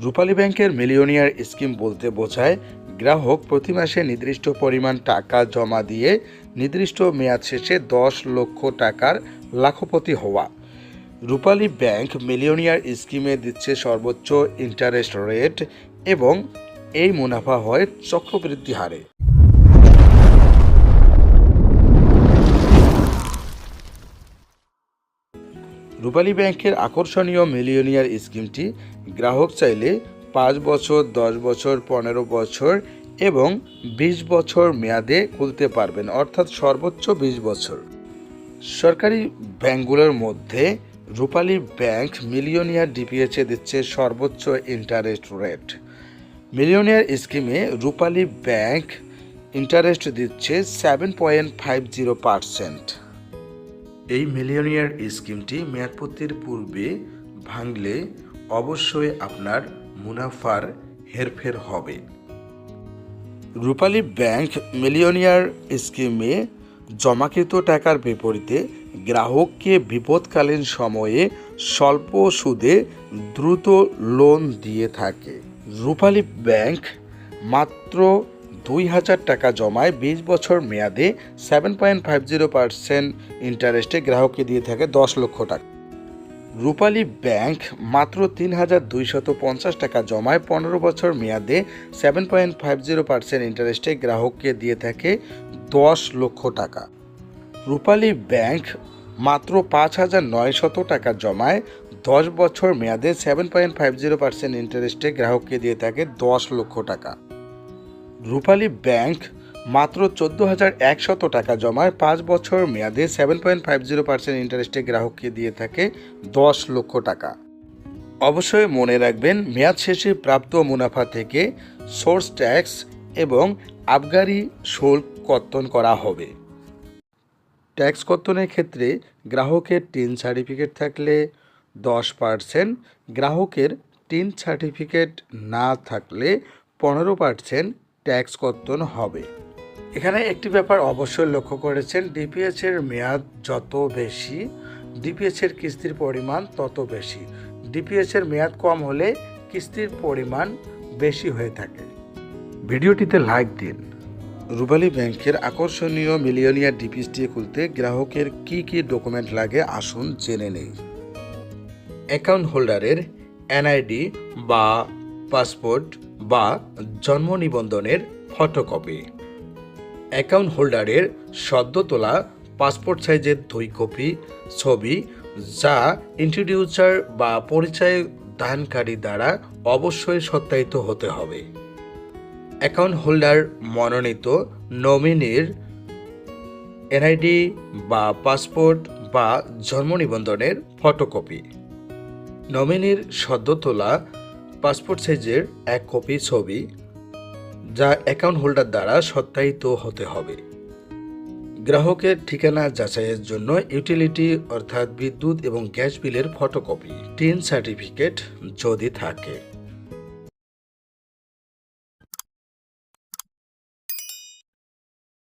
রূপালী ব্যাংকের millionaire scheme বলতে বোঝায় গ্রাহক প্রতি মাসে নির্দিষ্ট পরিমাণ টাকা জমা দিয়ে নির্দিষ্ট মেয়াদ শেষে 10 লক্ষ টাকার লাখপতি হওয়া। রূপালী ব্যাংক মিলিয়নিয়ার স্কিমে দিচ্ছে সর্বোচ্চ ইন্টারেস্ট রেট এবং এই মুনাফা হয় চক্রবৃদ্ধি হারে। রূপালী ব্যাংকের আকর্ষণীয় মিলিয়নিয়ার স্কিমটি গ্রাহক চাইলে 5 বছর, 10 বছর, 15 বছর এবং 20 বছর মেয়াদে খুলতে পারবেন, অর্থাৎ সর্বোচ্চ 20 বছর। সরকারি ব্যাংকগুলোর মধ্যে রূপালী ব্যাংক মিলিয়নিয়ার ডিপিএইচে দিচ্ছে সর্বোচ্চ ইন্টারেস্ট রেট। মিলিয়নিয়ার স্কিমে রূপালী ব্যাংক ইন্টারেস্ট দিচ্ছে 7.50%। এই মিলিয়নিয়ার স্কিমটি মেয়াদপূর্তির পূর্বে ভাঙলে অবশ্যই আপনার মুনাফার হেরফের হবে। রূপালী ব্যাংক মিলিয়নিয়ার স্কিমে জমাকৃত টাকার বিপরীতে গ্রাহককে বিপদকালীন সময়ে স্বল্প সুদে দ্রুত লোন দিয়ে থাকে। রূপালী ব্যাংক মাত্র 2,000 টাকা জমায় 20 বছর মেয়াদে 7.50% ইন্টারেস্টে গ্রাহককে দিয়ে থাকে 10 লক্ষ টাকা। রূপালী ব্যাংক মাত্র 3,250 টাকা জমায় 15 বছর মেয়াদে 7.50% ইন্টারেস্টে গ্রাহককে দিয়ে থাকে 10 লক্ষ টাকা। রূপালী ব্যাংক মাত্র 5,900 টাকা জমায় 10 বছর মেয়াদে 7.50% ইন্টারেস্টে গ্রাহককে দিয়ে থাকে 10 লক্ষ টাকা। রূপালী ব্যাংক মাত্র 14,100 টাকা জমায় 5 বছর মেয়াদে 7.50% ইন্টারেস্টে গ্রাহককে দিয়ে থাকে 10 লক্ষ টাকা। অবশ্যই মনে রাখবেন, মেয়াদ শেষে প্রাপ্ত মুনাফা থেকে সোর্স ট্যাক্স এবং আবগারি শুল্ক কর্তন করা হবে। ট্যাক্স কর্তনের ক্ষেত্রে গ্রাহকের টিন সার্টিফিকেট থাকলে 10%, গ্রাহকের টিন সার্টিফিকেট না থাকলে 15% ট্যাক্স কর্তন হবে। এখানে একটি ব্যাপার অবশ্যই লক্ষ্য করেছেন, ডিপিএইচের মেয়াদ যত বেশি ডিপিএইচের কিস্তির পরিমাণ তত বেশি। ডিপিএইচের মেয়াদ কম হলে কিস্তির পরিমাণ বেশি হয়ে থাকে। ভিডিওটিতে লাইক দিন। রূপালী ব্যাংকের আকর্ষণীয় মিলিয়নিয়ার ডিপিএইচটি খুলতে গ্রাহকের কি কি ডকুমেন্ট লাগে আসুন জেনে নেই। অ্যাকাউন্ট হোল্ডারের এনআইডি বা পাসপোর্ট বা জন্ম নিবন্ধনের ফটোকপি, অ্যাকাউন্ট হোল্ডারের সদ্য তোলা পাসপোর্ট সাইজের 2 কপি ছবি যা ইন্ট্রোডিউসার বা পরিচয় দানকারী দ্বারা অবশ্যই সত্যায়িত হতে হবে। অ্যাকাউন্ট হোল্ডার মনোনীত নমিনির এনআইডি বা পাসপোর্ট বা জন্ম নিবন্ধনের ফটোকপি, নমিনির সদ্য তোলা পাসপোর্ট সাইজের 1 কপি ছবি যা অ্যাকাউন্ট হোল্ডার দ্বারা সত্যায়িত হতে হবে। গ্রাহকের ঠিকানা যাচাইয়ের জন্য ইউটিলিটি অর্থাৎ বিদ্যুৎ এবং গ্যাস বিলের ফটোকপি, টিন সার্টিফিকেট যদি থাকে।